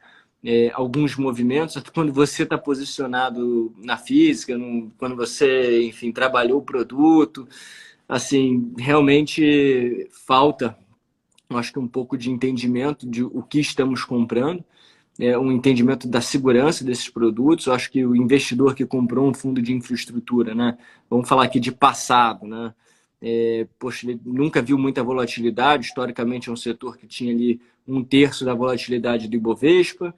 alguns movimentos, quando você está posicionado na física, quando você, enfim, trabalhou o produto, assim, realmente falta, eu acho que um pouco de entendimento de o que estamos comprando, um entendimento da segurança desses produtos. Eu acho que o investidor que comprou um fundo de infraestrutura, né? Vamos falar aqui de passado, né? Poxa, ele nunca viu muita volatilidade. Historicamente, é um setor que tinha ali um terço da volatilidade do Ibovespa,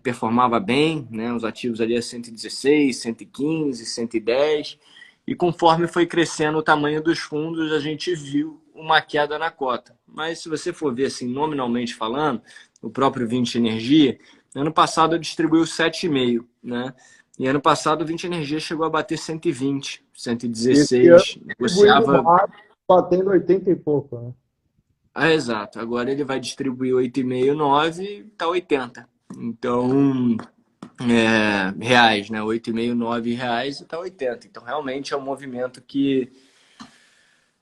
performava bem, né? Os ativos ali a 116, 115, 110. E conforme foi crescendo o tamanho dos fundos, a gente viu uma queda na cota. Mas se você for ver assim, nominalmente falando, o próprio 20 Energia, ano passado distribuiu 7,5, né? E ano passado o 20 Energia chegou a bater 120, Esse ano 116, distribuindo negociava. mais, batendo 80 e pouco, né? Exato. Agora ele vai distribuir 8,5, 9 e tá 80. Então, reais, né? 8,5, 9 reais e tá 80. Então, realmente é um movimento que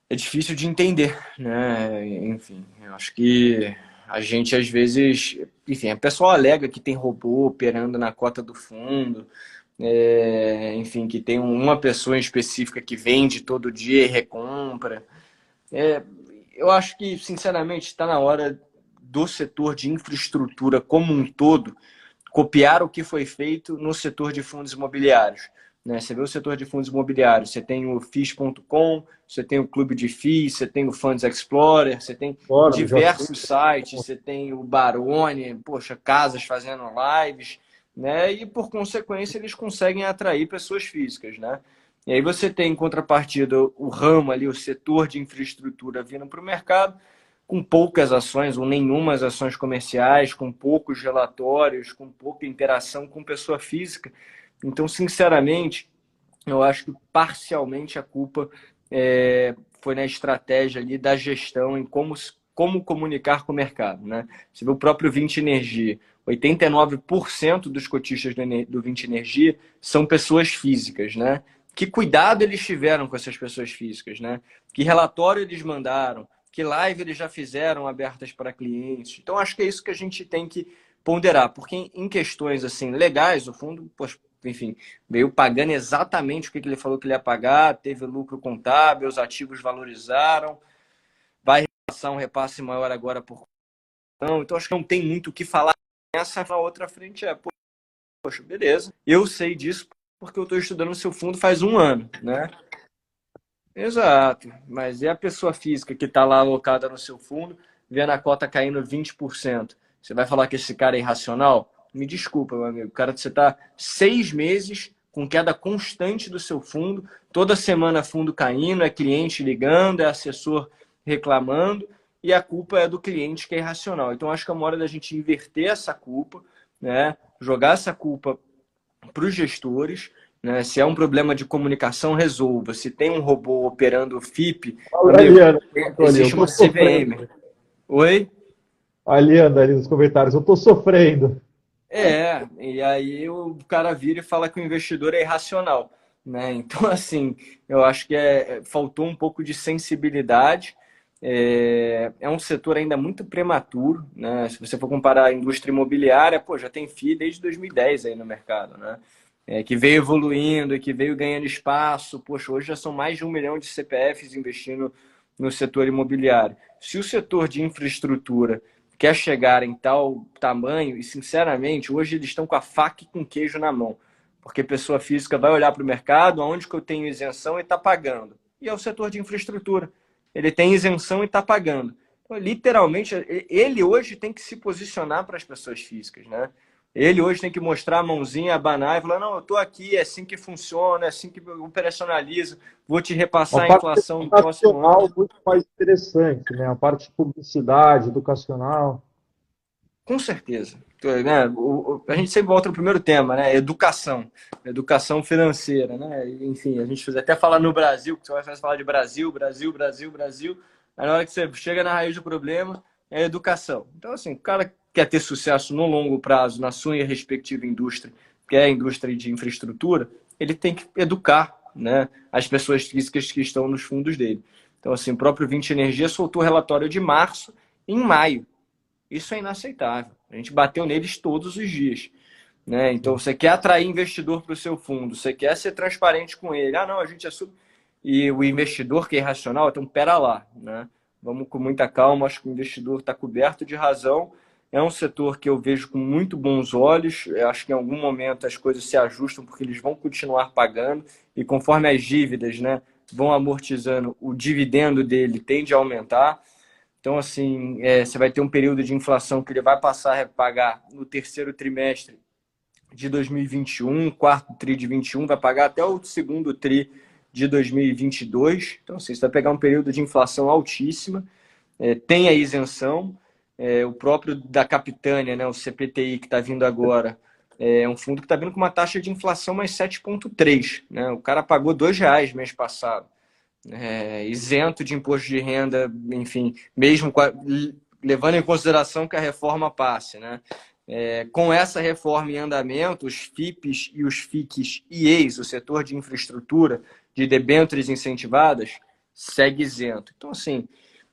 é difícil de entender, né? Enfim, eu acho que a gente às vezes, enfim, a pessoa alega que tem robô operando na cota do fundo, enfim, que tem uma pessoa em específica que vende todo dia e recompra. É, eu acho que, sinceramente, está na hora do setor de infraestrutura como um todo copiar o que foi feito no setor de fundos imobiliários. Né? Você vê o setor de fundos imobiliários, você tem o FIIs.com, você tem o Clube de FIIs, você tem o Funds Explorer, você tem Fora, já fui. diversos sites, você tem o Barone, poxa, casas fazendo lives, né? E por consequência eles conseguem atrair pessoas físicas, né? E aí você tem em contrapartida o ramo ali, o setor de infraestrutura vindo para o mercado, com poucas ações ou nenhumas ações comerciais, com poucos relatórios, com pouca interação com pessoa física. Então, sinceramente, eu acho que parcialmente a culpa foi na estratégia ali da gestão em como comunicar com o mercado. Né? Você vê o próprio 20 Energia, 89% dos cotistas do 20 Energia são pessoas físicas. Né? Que cuidado eles tiveram com essas pessoas físicas? Né? Que relatório eles mandaram? Que live eles já fizeram abertas para clientes? Então, acho que é isso que a gente tem que ponderar, porque em questões assim legais, o fundo, enfim, veio pagando exatamente o que ele falou que ele ia pagar, teve lucro contábil, os ativos valorizaram, vai passar um repasse maior agora por não. Então, acho que não tem muito o que falar nessa. Na outra frente poxa, beleza, eu sei disso porque eu estou estudando o seu fundo faz um ano, né? Exato, mas e a pessoa física que está lá alocada no seu fundo, vendo a cota caindo 20%? Você vai falar que esse cara é irracional? Me desculpa, meu amigo. O cara, você está 6 meses com queda constante do seu fundo, toda semana fundo caindo, é cliente ligando, é assessor reclamando, e a culpa é do cliente que é irracional. Então, acho que é uma hora da gente inverter essa culpa, né? Jogar essa culpa para os gestores, né? Se é um problema de comunicação, resolva. Se tem um robô operando o FIP, Fala, amigo, Aliana, ali, eu existe uma tô sofrendo. CVM. Oi? Aliana, ali nos comentários, eu tô sofrendo. E aí o cara vira e fala que o investidor é irracional, né? Então, assim, eu acho que faltou um pouco de sensibilidade, é um setor ainda muito prematuro, né? Se você for comparar a indústria imobiliária, pô, já tem FII desde 2010 aí no mercado, né? Que veio evoluindo e que veio ganhando espaço. Poxa, hoje já são mais de 1 milhão de CPFs investindo no setor imobiliário. Se o setor de infraestrutura quer chegar em tal tamanho, e sinceramente, hoje eles estão com a faca e com o queijo na mão, porque pessoa física vai olhar para o mercado, aonde que eu tenho isenção e está pagando. E é o setor de infraestrutura. Ele tem isenção e está pagando. Então, literalmente, ele hoje tem que se posicionar para as pessoas físicas, né? Ele hoje tem que mostrar a mãozinha, abanar e falar, não, eu estou aqui, é assim que funciona, é assim que eu operacionalizo, vou te Uma repassar a parte inflação do próximo ano. educacional muito mais interessante, né? A parte de publicidade, educacional. Com certeza. Né? A gente sempre volta no primeiro tema, né? Educação. Educação financeira, né? Enfim, a gente até fala no Brasil, que você vai falar de Brasil, Brasil, Brasil, Brasil. Aí na hora que você chega na raiz do problema, é a educação. Então, assim, o cara quer ter sucesso no longo prazo na sua respectiva indústria, que é a indústria de infraestrutura, ele tem que educar, né, as pessoas físicas que estão nos fundos dele. Então, assim, o próprio 20 Energia soltou o relatório de março em maio. Isso é inaceitável. A gente bateu neles todos os dias. Né? Então, você quer atrair investidor para o seu fundo, você quer ser transparente com ele. Ah, não, a gente é super... E o investidor que é irracional, então, pera lá. Né? Vamos com muita calma, acho que o investidor está coberto de razão. É um setor que eu vejo com muito bons olhos. Eu acho que em algum momento as coisas se ajustam porque eles vão continuar pagando. E conforme as dívidas, né, vão amortizando, o dividendo dele tende a aumentar. Então, assim, você vai ter um período de inflação que ele vai passar a pagar no terceiro trimestre de 2021, quarto tri de 21, vai pagar até o segundo tri de 2022. Então, assim, você vai pegar um período de inflação altíssima, tem a isenção, o próprio da Capitânia, né, o CPTI que está vindo agora, é um fundo que está vindo com uma taxa de inflação mais 7,3. Né? O cara pagou R$ 2 mês passado. Isento de imposto de renda, enfim, mesmo levando em consideração que a reforma passe, né? Com essa reforma em andamento, os FIPs e os FICs IEs, o setor de infraestrutura, de debêntures incentivadas, segue isento. Então, assim,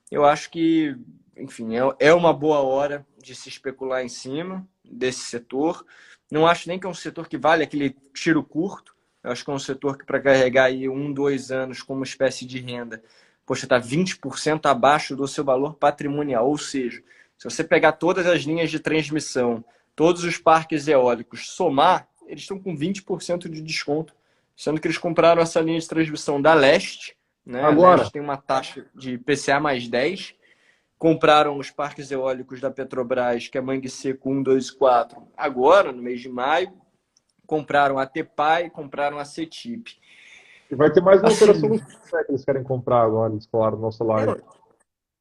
eu acho que, enfim, é uma boa hora de se especular em cima desse setor. Não acho nem que é um setor que vale aquele tiro curto. Eu acho que é um setor que, para carregar aí 1, 2 anos como espécie de renda, poxa, está 20% abaixo do seu valor patrimonial. Ou seja, se você pegar todas as linhas de transmissão, todos os parques eólicos, somar, eles estão com 20% de desconto. Sendo que eles compraram essa linha de transmissão da Leste, né? A Agora, Leste tem uma taxa de IPCA mais 10. Compraram os parques eólicos da Petrobras, que é Mangue Seco 1, 2 e 4, agora, no mês de maio. Compraram a Tepai, compraram a CETIP. vai ter mais uma operação Assim, no Sul, né, que eles querem comprar agora, eles falaram no nosso live.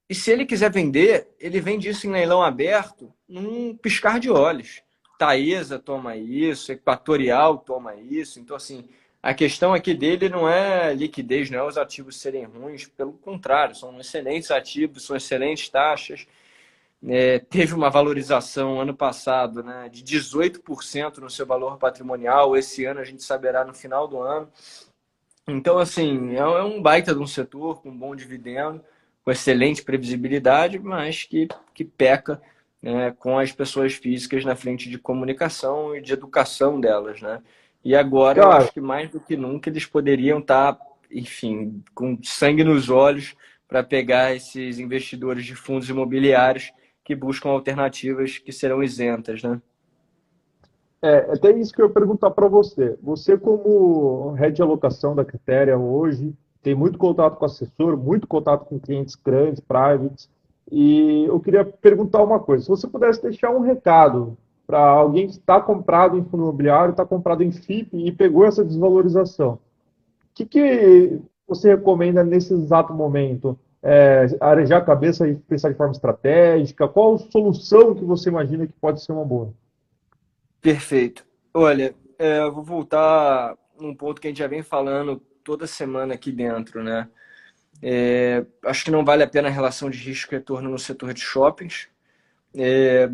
e se ele quiser vender, ele vende isso em leilão aberto num piscar de olhos. Taesa toma isso, Equatorial toma isso. Então, assim, a questão aqui dele não é liquidez, não é os ativos serem ruins, pelo contrário, são excelentes ativos, são excelentes taxas. Teve uma valorização ano passado, né, de 18% no seu valor patrimonial. Esse ano a gente saberá no final do ano. Então, assim, é um baita de um setor com bom dividendo, com excelente previsibilidade, mas que peca, né, com as pessoas físicas na frente de comunicação e de educação delas, né? E agora eu Cara, acho que mais do que nunca eles poderiam estar, enfim, com sangue nos olhos para pegar esses investidores de fundos imobiliários que buscam alternativas que serão isentas, né? até isso que eu ia perguntar para você. Você, como head de alocação da Critéria hoje, tem muito contato com assessor, muito contato com clientes grandes, privates, e eu queria perguntar uma coisa. Se você pudesse deixar um recado para alguém que está comprado em fundo imobiliário, está comprado em FIP e pegou essa desvalorização, o que você recomenda nesse exato momento? Arejar a cabeça e pensar de forma estratégica? Qual solução que você imagina que pode ser uma boa? Perfeito. Olha, eu vou voltar num ponto que a gente já vem falando toda semana aqui dentro, né? Acho que não vale a pena a relação de risco e retorno no setor de shoppings.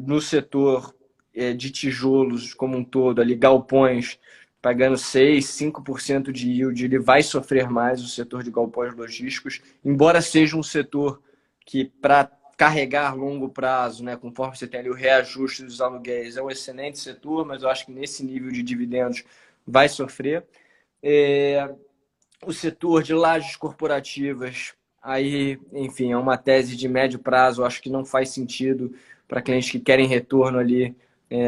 No setor de tijolos como um todo, ali, galpões, pagando 6, 5% de yield, ele vai sofrer mais o setor de galpões logísticos, embora seja um setor que para carregar a longo prazo, né, conforme você tem ali o reajuste dos aluguéis, é um excelente setor, mas eu acho que nesse nível de dividendos vai sofrer. O setor de lajes corporativas, aí, enfim, é uma tese de médio prazo, eu acho que não faz sentido para clientes que querem retorno ali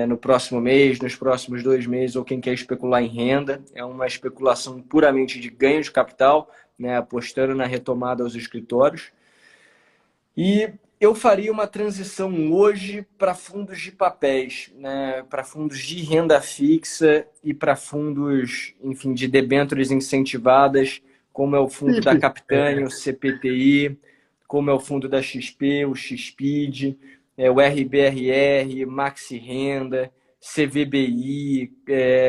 no próximo mês, nos próximos 2 meses, ou quem quer especular em renda. É uma especulação puramente de ganho de capital, né, apostando na retomada aos escritórios. E eu faria uma transição hoje para fundos de papéis, né, para fundos de renda fixa e para fundos, enfim, de debêntures incentivadas, como é o fundo da Felipe, Capitânia, o CPTI, como é o fundo da XP, o XPID, o RBRR, Maxi Renda, CVBI,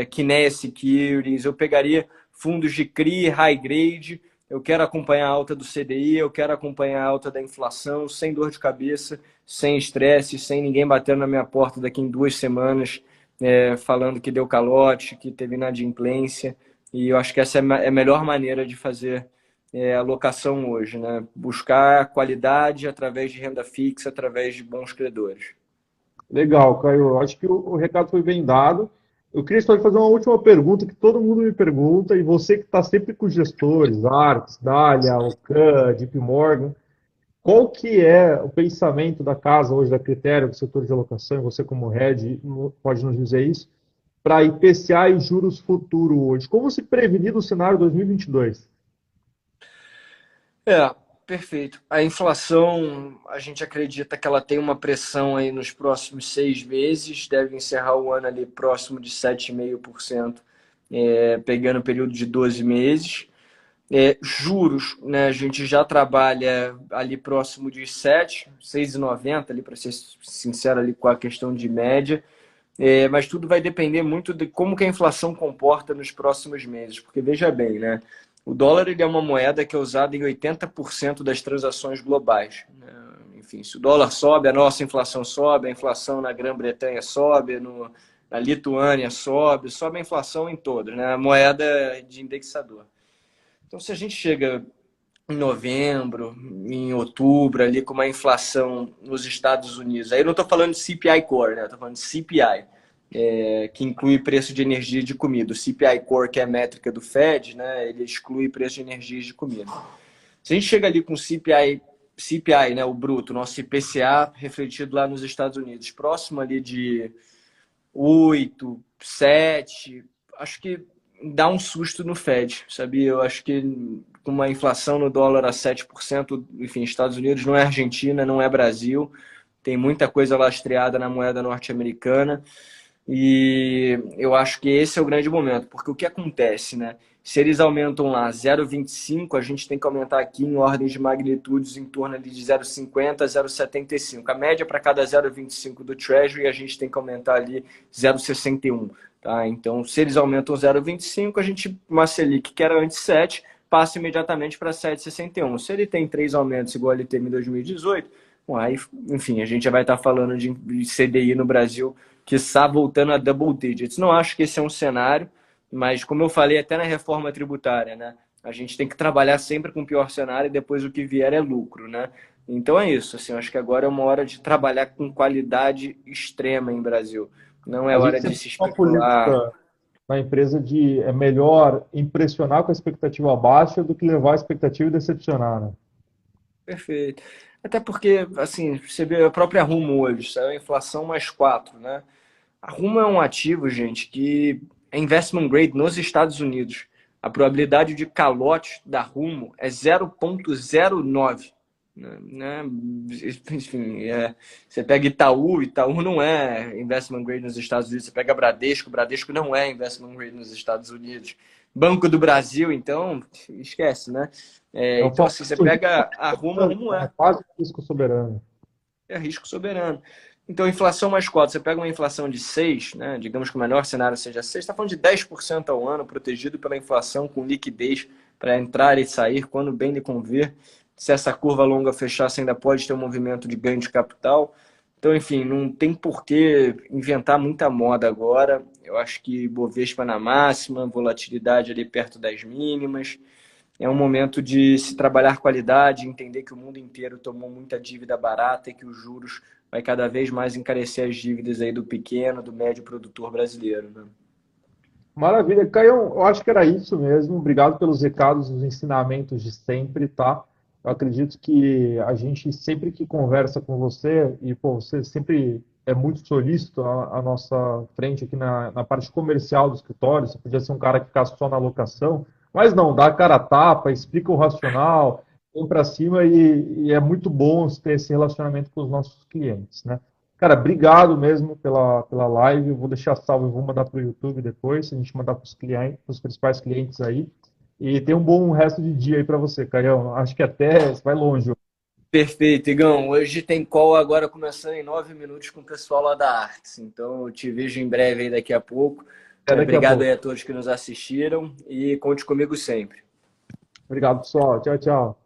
Kinea Securities. Eu pegaria fundos de CRI, High Grade. Eu quero acompanhar a alta do CDI, eu quero acompanhar a alta da inflação, sem dor de cabeça, sem estresse, sem ninguém batendo na minha porta daqui em 2 semanas, falando que deu calote, que teve inadimplência. E eu acho que essa é a melhor maneira de fazer alocação hoje, né? Buscar qualidade através de renda fixa, através de bons credores. legal, Caio. Acho que o recado foi bem dado. Eu queria só te fazer uma última pergunta que todo mundo me pergunta, e você que está sempre com os gestores, Arx, Dália, Ocan, JP Morgan, qual que é o pensamento da casa hoje, da Critério, do setor de alocação, e você como head pode nos dizer isso, para IPCA e juros futuro hoje? Como se prevenir do cenário 2022? Perfeito. A inflação, a gente acredita que ela tem uma pressão aí nos próximos 6 meses, deve encerrar o ano ali próximo de 7,5%, pegando o período de 12 meses. Juros, né, a gente já trabalha ali próximo de 7, 6,90 ali, para ser sincero, ali com a questão de média. Mas tudo vai depender muito de como que a inflação comporta nos próximos meses, porque veja bem, né? O dólar ele é uma moeda que é usada em 80% das transações globais, né? Enfim, se o dólar sobe, a nossa inflação sobe, a inflação na Grã-Bretanha sobe, na Lituânia sobe a inflação em todos, né? A moeda de indexador. Então, se a gente chega em novembro, em outubro, ali com uma inflação nos Estados Unidos. Aí eu não estou falando de CPI Core, né? Estou falando de CPI, que inclui preço de energia e de comida. O CPI Core, que é a métrica do Fed, né? Ele exclui preço de energia e de comida. Se a gente chega ali com CPI, né? O bruto, nosso IPCA refletido lá nos Estados Unidos, próximo ali de 8, 7, acho que dá um susto no Fed, sabia? Eu acho que com uma inflação no dólar a 7%, enfim, Estados Unidos não é Argentina, não é Brasil, tem muita coisa lastreada na moeda norte-americana e eu acho que esse é o grande momento, porque o que acontece, né? Se eles aumentam lá 0,25, a gente tem que aumentar aqui em ordens de magnitudes em torno ali de 0,50 a 0,75. A média para cada 0,25 do Treasury, a gente tem que aumentar ali 0,61. Tá? Então, se eles aumentam 0,25, a gente, uma Selic que era antes 7, passa imediatamente para 7,61. Se ele tem 3 aumentos igual ele teve em 2018, bom, aí, enfim, a gente já vai estar falando de CDI no Brasil que está voltando a double digits. Não acho que esse é um cenário, mas como eu falei até na reforma tributária, né? A gente tem que trabalhar sempre com o pior cenário e depois o que vier é lucro, né? Então é isso, assim, eu acho que agora é uma hora de trabalhar com qualidade extrema em Brasil. Não é A gente hora de sempre se tem uma especular. política na empresa de é melhor impressionar com a expectativa baixa do que levar a expectativa e decepcionar, né? Perfeito. Até porque, assim, você vê a própria Rumo hoje, saiu a inflação mais 4, né? A Rumo é um ativo, gente, que é investment grade nos Estados Unidos. A probabilidade de calote da Rumo é 0,09. Né? Enfim, você pega Itaú não é investment grade nos Estados Unidos. Você pega Bradesco não é investment grade nos Estados Unidos. Banco do Brasil, então, esquece, né? É o Então, assim, você famoso pega a Rumo é quase risco soberano. é risco soberano. Então, inflação mais 4, você pega uma inflação de 6, né? Digamos que o melhor cenário seja 6, está falando de 10% ao ano, protegido pela inflação, com liquidez para entrar e sair quando bem lhe convir. Se essa curva longa fechar, você ainda pode ter um movimento de ganho de capital. Então, enfim, não tem por que inventar muita moda agora. Eu acho que Bovespa na máxima, volatilidade ali perto das mínimas. é um momento de se trabalhar qualidade, entender que o mundo inteiro tomou muita dívida barata e que os juros vai cada vez mais encarecer as dívidas aí do pequeno, do médio produtor brasileiro, né? Maravilha. Caião, eu acho que era isso mesmo. Obrigado pelos recados, os ensinamentos de sempre, tá? Eu acredito que a gente sempre que conversa com você, e pô, você sempre é muito solícito à nossa frente aqui na parte comercial do escritório, você podia ser um cara que ficasse só na locação, mas não, dá a cara a tapa, explica o racional, vem para cima e é muito bom ter esse relacionamento com os nossos clientes, né? Cara, obrigado mesmo pela live. Eu vou deixar salvo, eu vou mandar para o YouTube depois, a gente mandar para os clientes, para os principais clientes aí. E tem um bom resto de dia aí para você, Caião. Acho que até você vai longe. Perfeito, Igão. Hoje tem call agora começando em 9 minutos com o pessoal lá da Arts. Então, eu te vejo em breve aí daqui a pouco. Até daqui a Obrigado pouco. aí a todos que nos assistiram e conte comigo sempre. Obrigado, pessoal. Tchau, tchau.